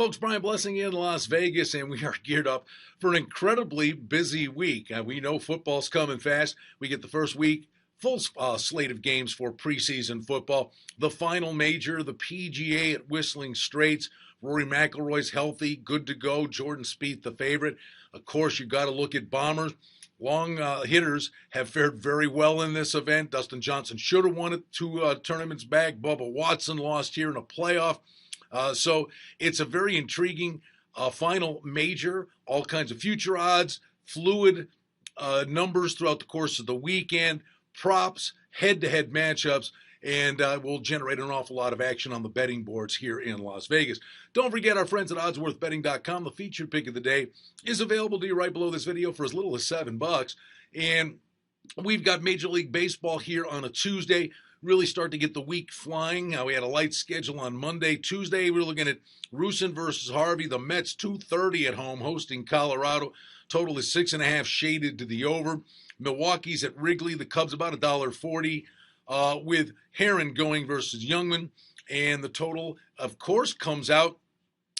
Folks, Brian Blessing in Las Vegas, and we are geared up for an incredibly busy week. We know football's coming fast. We get the first week, full slate of games for preseason football. The final major, the PGA at Whistling Straits. Rory McIlroy's healthy, good to go. Jordan Spieth, the favorite. Of course, you got to look at bombers. Long hitters have fared very well in this event. Dustin Johnson should have won it 2 tournaments back. Bubba Watson lost here in a playoff. So it's a very intriguing final major, all kinds of future odds, fluid numbers throughout the course of the weekend, props, head-to-head matchups, and will generate an awful lot of action on the betting boards here in Las Vegas. Don't forget our friends at oddsworthbetting.com. The featured pick of the day is available to you right below this video for as little as $7. And we've got Major League Baseball here on a Tuesday. Really start to get the week flying. We had a light schedule on Monday. Tuesday, we're looking at Rusin versus Harvey. The Mets 2:30 at home hosting Colorado. Total is 6.5 shaded to the over. Milwaukee's at Wrigley. The Cubs about $1.40 with Heron going versus Youngman. And the total, of course, comes out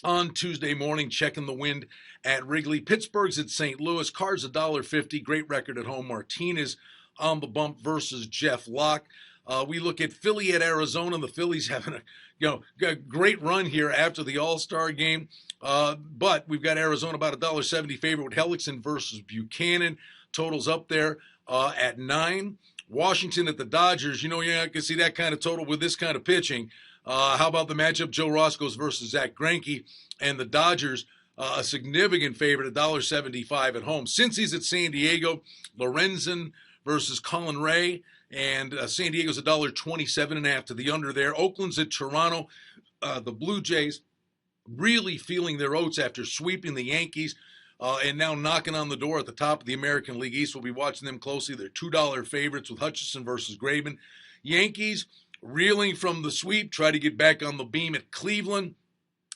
on Tuesday morning, checking the wind at Wrigley. Pittsburgh's at St. Louis. Cards $1.50. Great record at home. Martinez on the bump versus Jeff Locke. We look at Philly at Arizona. The Phillies having a great run here after the All-Star game. But we've got Arizona about $1.70 favorite with Hellickson versus Buchanan. Totals up there at 9. Washington at the Dodgers. You're not going to see that kind of total with this kind of pitching. How about the matchup? Joe Roscoe's versus Zach Greinke. And the Dodgers, a significant favorite, $1.75 at home. Since he's at San Diego, Lorenzen versus Colin Ray. And San Diego's $1.27.5 to the under there. Oakland's at Toronto. The Blue Jays really feeling their oats after sweeping the Yankees and now knocking on the door at the top of the American League East. We'll be watching them closely. They're $2 favorites with Hutchison versus Graven. Yankees reeling from the sweep, try to get back on the beam at Cleveland.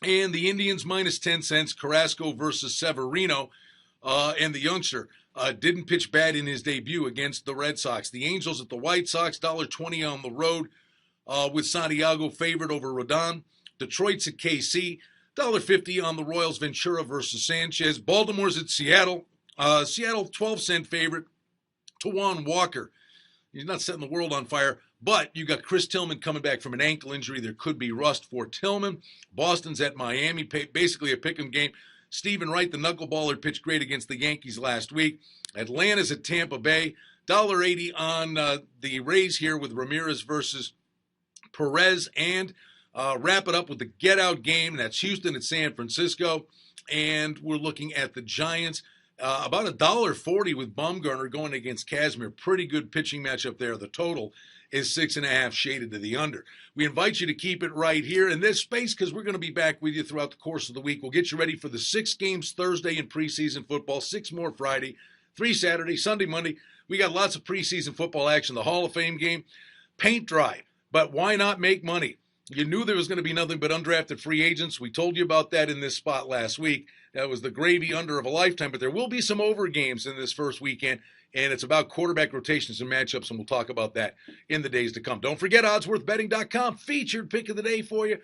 And the Indians minus 10 cents. Carrasco versus Severino. And the youngster didn't pitch bad in his debut against the Red Sox. The Angels at the White Sox, $1.20 on the road with Santiago favored over Rodon. Detroit's at KC, $1.50 on the Royals. Ventura versus Sanchez. Baltimore's at Seattle. Seattle, 12-cent favorite. Tawan Walker. He's not setting the world on fire, but you got Chris Tillman coming back from an ankle injury. There could be rust for Tillman. Boston's at Miami, basically a pick'em game. Stephen Wright, the knuckleballer, pitched great against the Yankees last week. Atlanta's at Tampa Bay. $1.80 on the Rays here with Ramirez versus Perez. And wrap it up with the get-out game. That's Houston at San Francisco. And we're looking at the Giants. About $1.40 with Bumgarner going against Casimir. Pretty good pitching matchup there. The total is 6.5 shaded to the under. We invite you to keep it right here in this space because we're going to be back with you throughout the course of the week. We'll get you ready for the 6 games Thursday in preseason football, 6 more Friday, 3 Saturday, Sunday, Monday. We got lots of preseason football action. The Hall of Fame game, paint dry, but why not make money? You knew there was going to be nothing but undrafted free agents. We told you about that in this spot last week. That was the gravy under of a lifetime, but there will be some over games in this first weekend, and it's about quarterback rotations and matchups, and we'll talk about that in the days to come. Don't forget oddsworthbetting.com, featured pick of the day for you.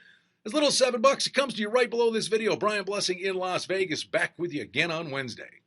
As little as $7. It comes to you right below this video. Brian Blessing in Las Vegas, back with you again on Wednesday.